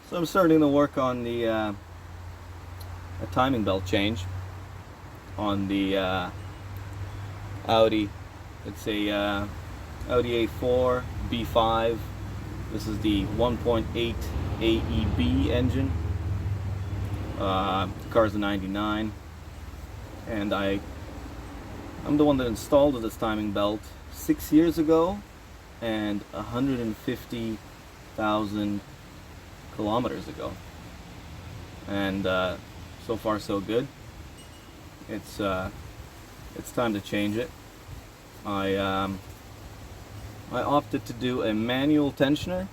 So I'm starting to work on the a timing belt change on the Audi. It's a Audi A4 B5. This is the 1.8 AEB engine. The car's a 99, and I'm the one that installed this timing belt 6 years ago, and 150,000 kilometers ago, and so far so good. It's time to change it. I opted to do a manual tensioner,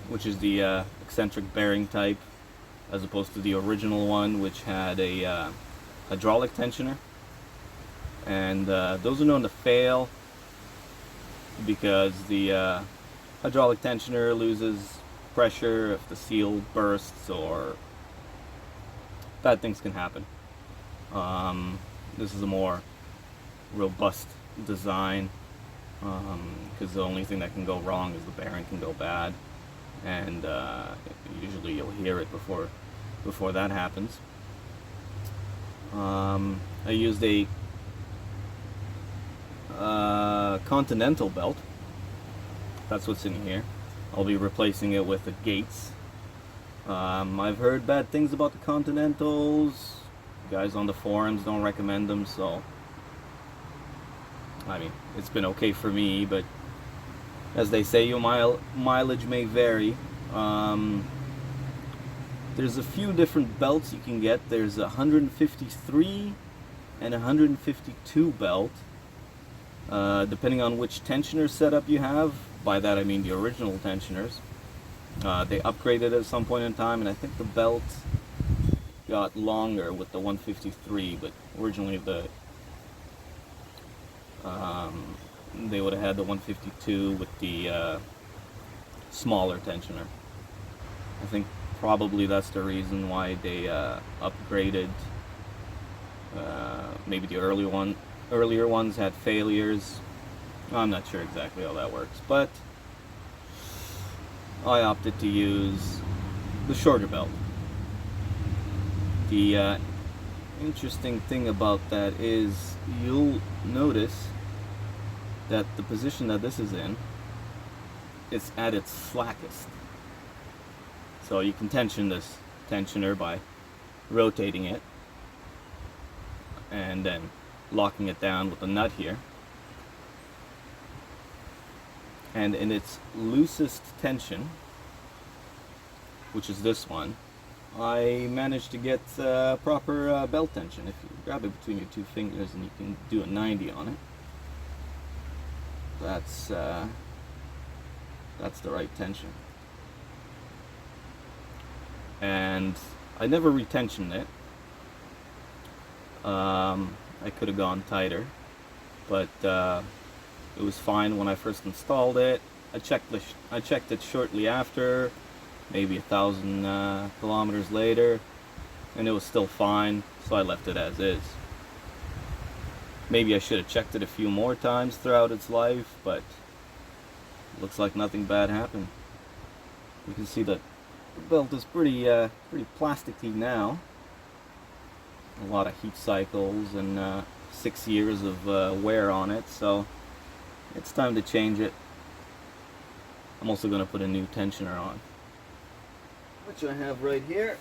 which is the eccentric bearing type, as opposed to the original one, which had a hydraulic tensioner. And those are known to fail because the hydraulic tensioner loses pressure if the seal bursts, or bad things can happen. This is a more robust design, because the only thing that can go wrong is the bearing can go bad, and usually you'll hear it before that happens. I used a Continental belt. That's what's in here. I'll be replacing it with the Gates. I've heard bad things about the Continentals. Guys on the forums don't recommend them, so I mean, it's been okay for me, but as they say, your mileage may vary. There's a few different belts you can get. There's a 153 and 152 belt, depending on which tensioner setup you have. By that I mean the original tensioners. They upgraded at some point in time, and I think the belt got longer with the 153, but originally they would have had the 152 with the smaller tensioner. I think probably that's the reason why they upgraded. Maybe the earlier ones had failures. I'm not sure exactly how that works, but I opted to use the shorter belt. The interesting thing about that is you'll notice that the position that this is in is at its slackest. So you can tension this tensioner by rotating it and then locking it down with a nut here. And in its loosest tension, which is this one, I managed to get proper belt tension. If you grab it between your two fingers and you can do a 90 on it, that's the right tension. And I never retensioned it. I could have gone tighter, but it was fine when I first installed it. I checked it shortly after, maybe 1,000 kilometers later, and it was still fine, so I left it as is. Maybe I should have checked it a few more times throughout its life, but it looks like nothing bad happened. You can see that the belt is pretty plasticky now. A lot of heat cycles and 6 years of wear on it, so it's time to change it. I'm also going to put a new tensioner on, which I have right here.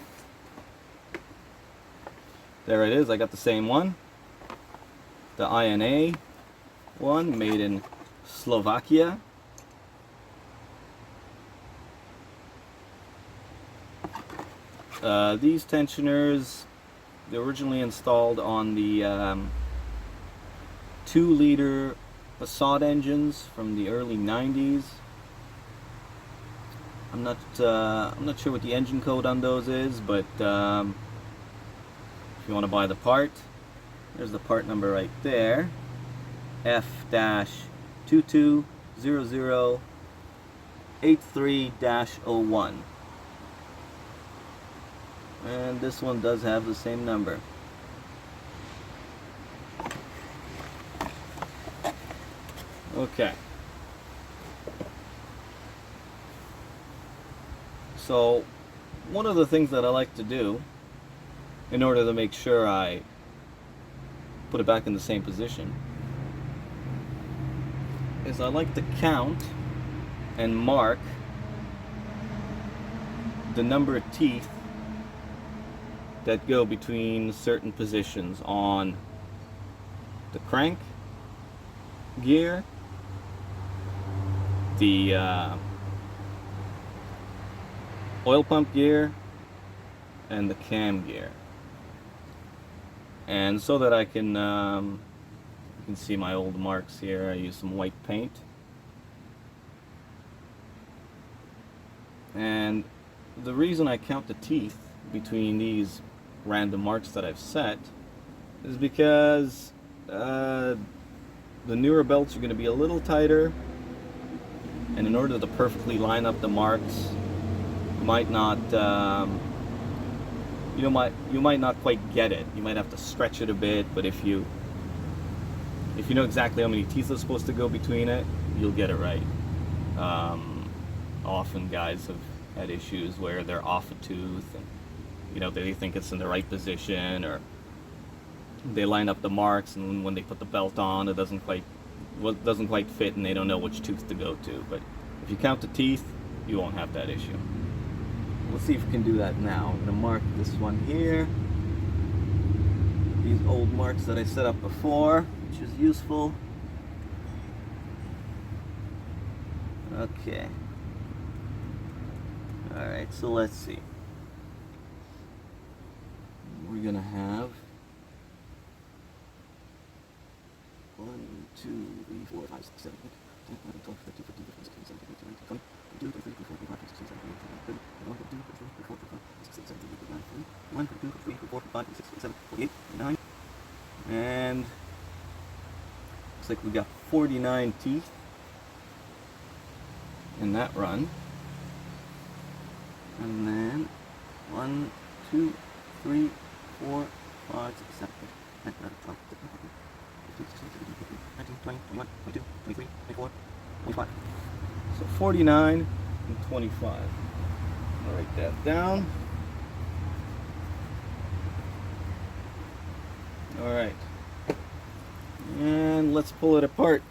There it is. I got the same one, the INA one, made in Slovakia. These tensioners, they originally installed on the 2-liter Passat engines from the early 90s. I'm not sure what the engine code on those is, but if you want to buy the part, there's the part number right there, F-220083-01. And this one does have the same number. Okay. So one of the things that I like to do in order to make sure I put it back in the same position is I like to count and mark the number of teeth that go between certain positions on the crank gear, the oil pump gear, and the cam gear. And so that I can, you can see my old marks here, I use some white paint. And the reason I count the teeth between these random marks that I've set is because the newer belts are going to be a little tighter, and in order to perfectly line up the marks, you might not you might not quite get it. You might have to stretch it a bit, but if you know exactly how many teeth are supposed to go between it, you'll get it right. Often guys have had issues where they're off a tooth, and they think it's in the right position, or they line up the marks, and when they put the belt on, it doesn't quite fit, and they don't know which tooth to go to. But if you count the teeth, you won't have that issue. Let's see if we can do that now. I'm going to mark this one here. These old marks that I set up before, which is useful. Okay. Alright, so let's see. We're going to have 1, 2, 3, 4, 5, 6, 7, 8, 10, 11, 12, 13, 14, 15, 16, 17, 18, 19, 20, 22, 23, 24, 25, 26, 27, 28, 29, 30, 31, 32, 33, 34, 35, 36, 37, 38, 39. And looks like we got 49 teeth in that run. And then 1, 2, 3, 4, 5, 6, 7, 8, 9, 10, 11, 12, 13, 14, 15, 16, 17, 18, 19, 20, 21, 22, 23, 24, 25. So 49 and 25. I'll write that down. Alright. And let's pull it apart.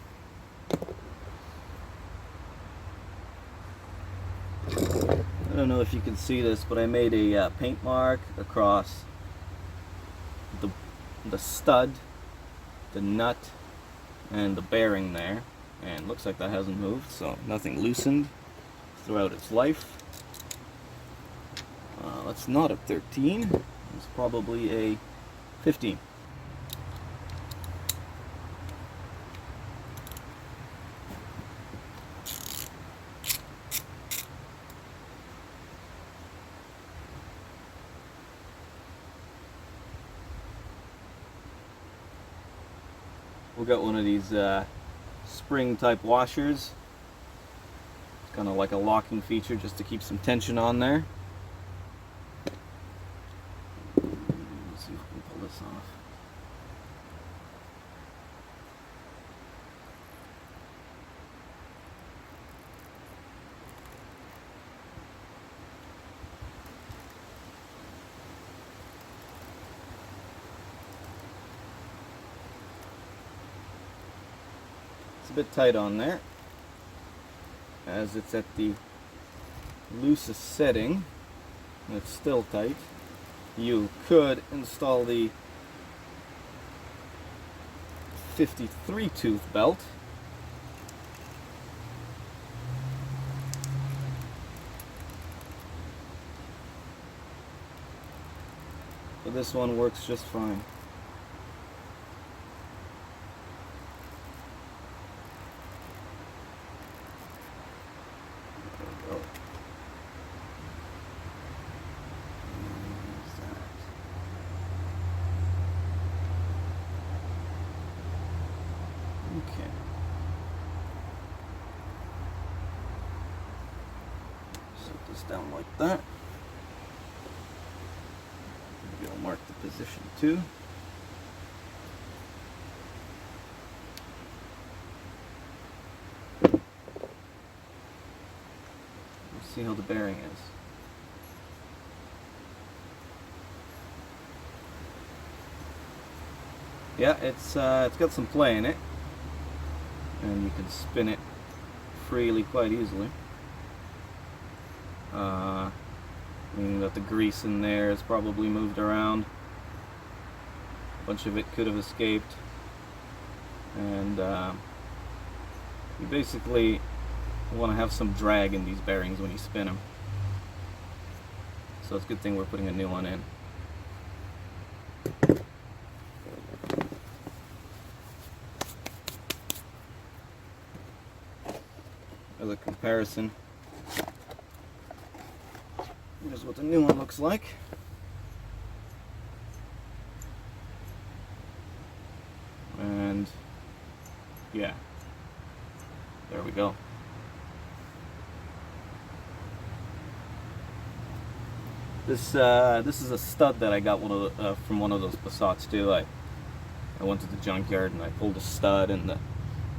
I don't know if you can see this, but I made a paint mark across the stud, the nut, and the bearing there, and looks like that hasn't moved, so nothing loosened throughout its life. That's not a 13, it's probably a 15. We've got one of these spring type washers. It's kind of like a locking feature just to keep some tension on there. Let's see if we can pull this off. It's a bit tight on there, as it's at the loosest setting, and it's still tight. You could install the 53 tooth belt, but this one works just fine. Okay. Set this down like that. Maybe I'll mark the position too. Let's see how the bearing is. Yeah, it's got some play in it, and you can spin it freely quite easily. Meaning that the grease in there is probably moved around. A bunch of it could have escaped, and you basically want to have some drag in these bearings when you spin them. So it's a good thing we're putting a new one in. As a comparison, here's what the new one looks like. And yeah, there we go. This is a stud that I got from one of those Passats too. I went to the junkyard and I pulled a stud and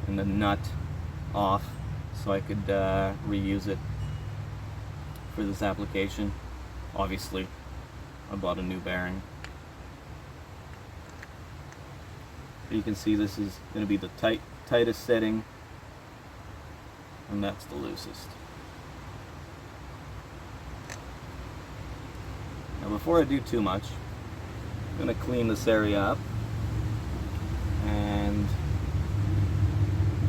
the nut off so I could reuse it for this application. Obviously, I bought a new bearing. You can see this is going to be the tightest setting, and that's the loosest. Now before I do too much, I'm going to clean this area up, and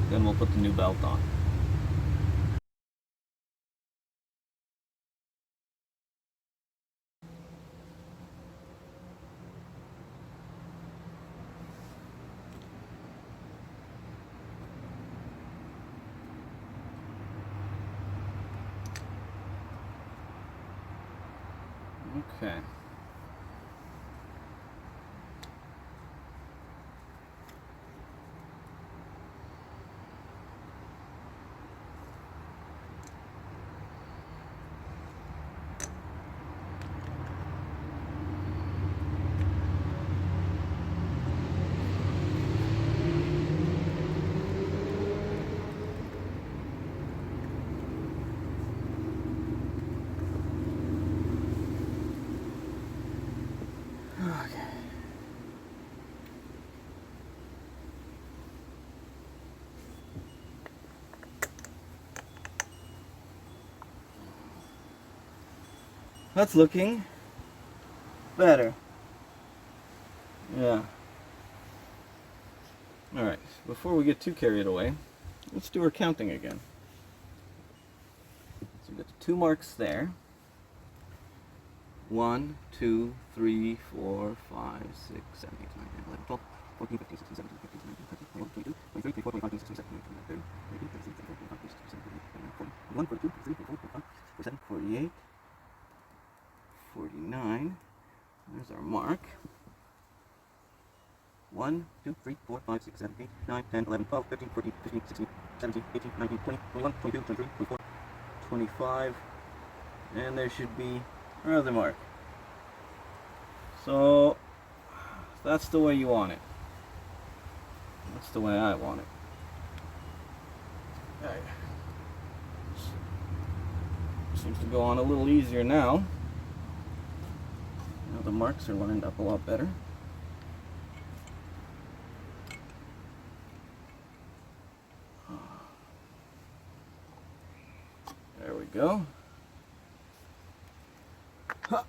then we'll put the new belt on. Okay. That's looking better. Yeah. Alright, before we get too carried away, let's do our counting again. So we've got the 2 marks there. 1, 2, 3, 4, 5, 6, 7, 8, 9, 10, 11, 12, 14, 15, 16, 17, 18, 19, 20, 21, 22, 23, 24, 25, 26, 27, 28, 29, 30, 31, 32, 33, 34, 35, 36, 41, 42, 43, 44, 45, 47, 48, 49. There's our mark. 1, 2, 3, 4, 5, 6, 7, 8, 9, 10, 11, 12, 13, 14, 15, 16, 17, 18, 19, 20, 21, 22, 23, 24, 25. And there should be our other mark. So that's the way you want it. That's the way I want it. Alright. Seems to go on a little easier now. Now the marks are lined up a lot better. There we go. Ha.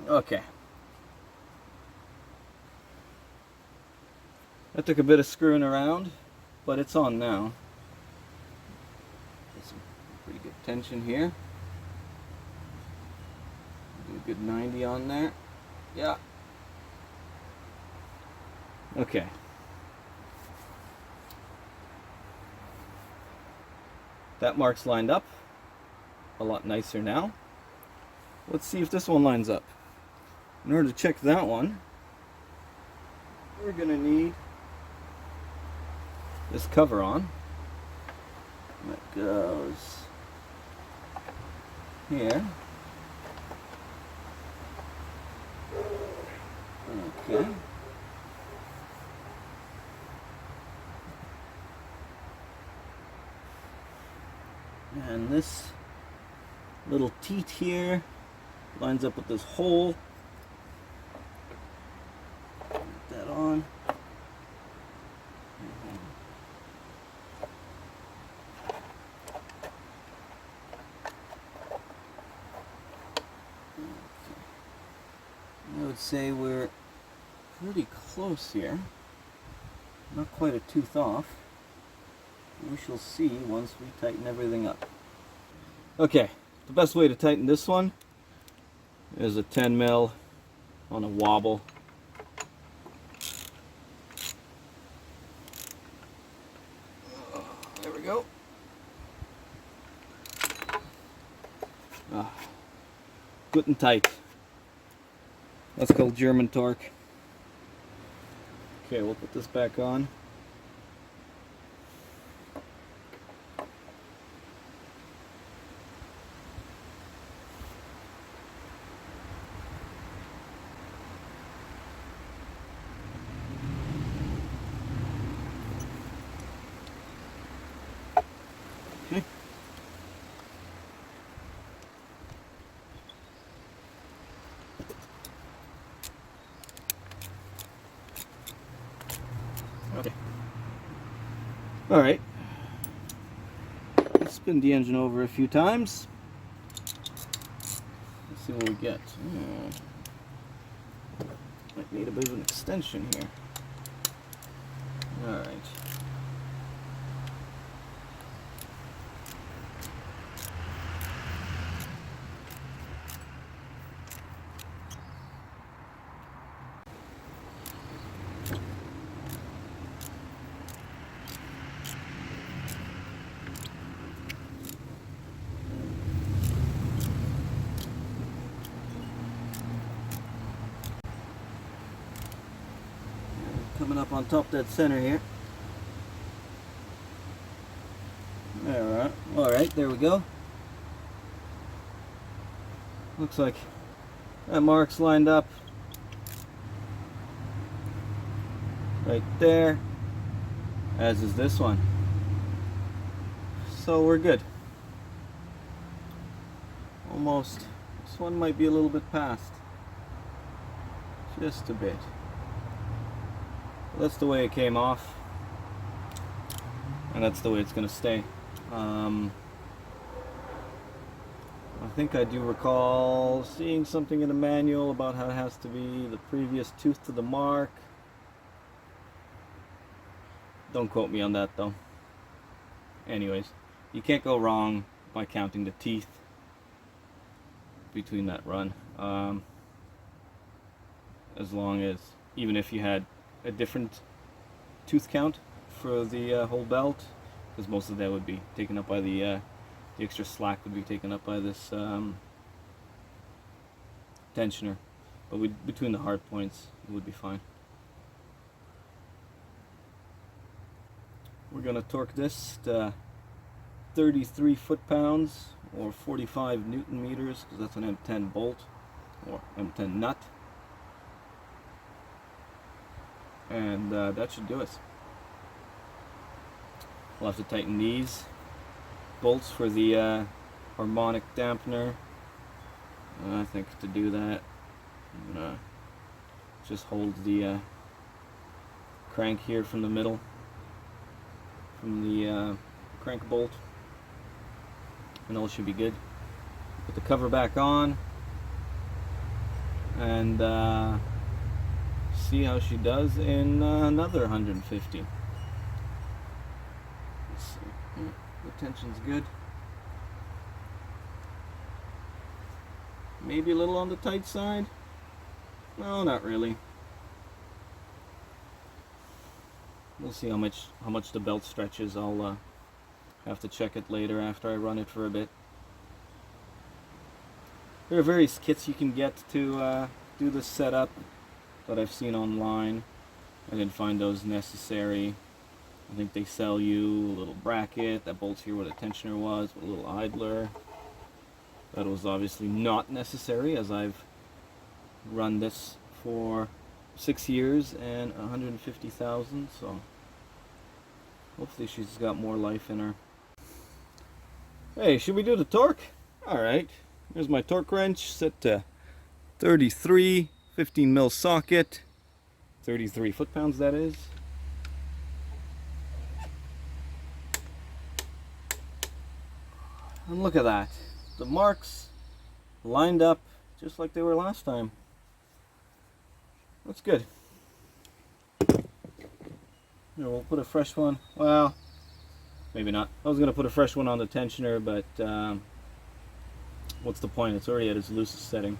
Okay. That took a bit of screwing around, but it's on now. Get some pretty good tension here. Do a good 90 on there. Yeah. Okay. That mark's lined up a lot nicer now. Let's see if this one lines up. In order to check that one, we're going to need this cover on. That goes here. Okay. And this little teat here lines up with this hole. Put that on. I would say we're pretty close here. Not quite a tooth off. We shall see once we tighten everything up. Okay, the best way to tighten this one is a 10 mil on a wobble. There we go. Good and tight. That's called German torque. Okay, we'll put this back on. Okay. Okay. All right. Let's spin the engine over a few times. Let's see what we get. Might need a bit of an extension here. All right. Coming up on top dead center here. Alright, there we go. Looks like that mark's lined up right there, as is this one. So we're good. Almost. This one might be a little bit past. Just a bit. That's the way it came off, and that's the way it's going to stay. I think I do recall seeing something in the manual about how it has to be the previous tooth to the mark. Don't quote me on that though. Anyways, you can't go wrong by counting the teeth between that run. As long as, even if you had a different tooth count for the whole belt, because most of that would be taken up by the extra slack would be taken up by this tensioner, but between the hard points it would be fine. We're gonna torque this to 33 foot-pounds or 45 Newton meters, because that's an M10 bolt or M10 nut. And that should do it. We'll have to tighten these bolts for the harmonic dampener. I think to do that, I'm gonna just hold the crank here from the middle, from the crank bolt, and all should be good. Put the cover back on, and see how she does in another 150. Let's see. The tension's good. Maybe a little on the tight side. No, not really. We'll see how much the belt stretches. I'll have to check it later after I run it for a bit. There are various kits you can get to do this setup that I've seen online. I didn't find those necessary. I think they sell you a little bracket that bolts here where the tensioner was, with a little idler. That was obviously not necessary, as I've run this for 6 years and 150,000, so hopefully she's got more life in her. Hey, should we do the torque? Alright, here's my torque wrench set to 33, 15 mil socket, 33 foot-pounds that is. And look at that, the marks lined up just like they were last time. That's good. Here, we'll put a fresh one. Well, maybe not. I was going to put a fresh one on the tensioner, but what's the point? It's already at its loosest setting.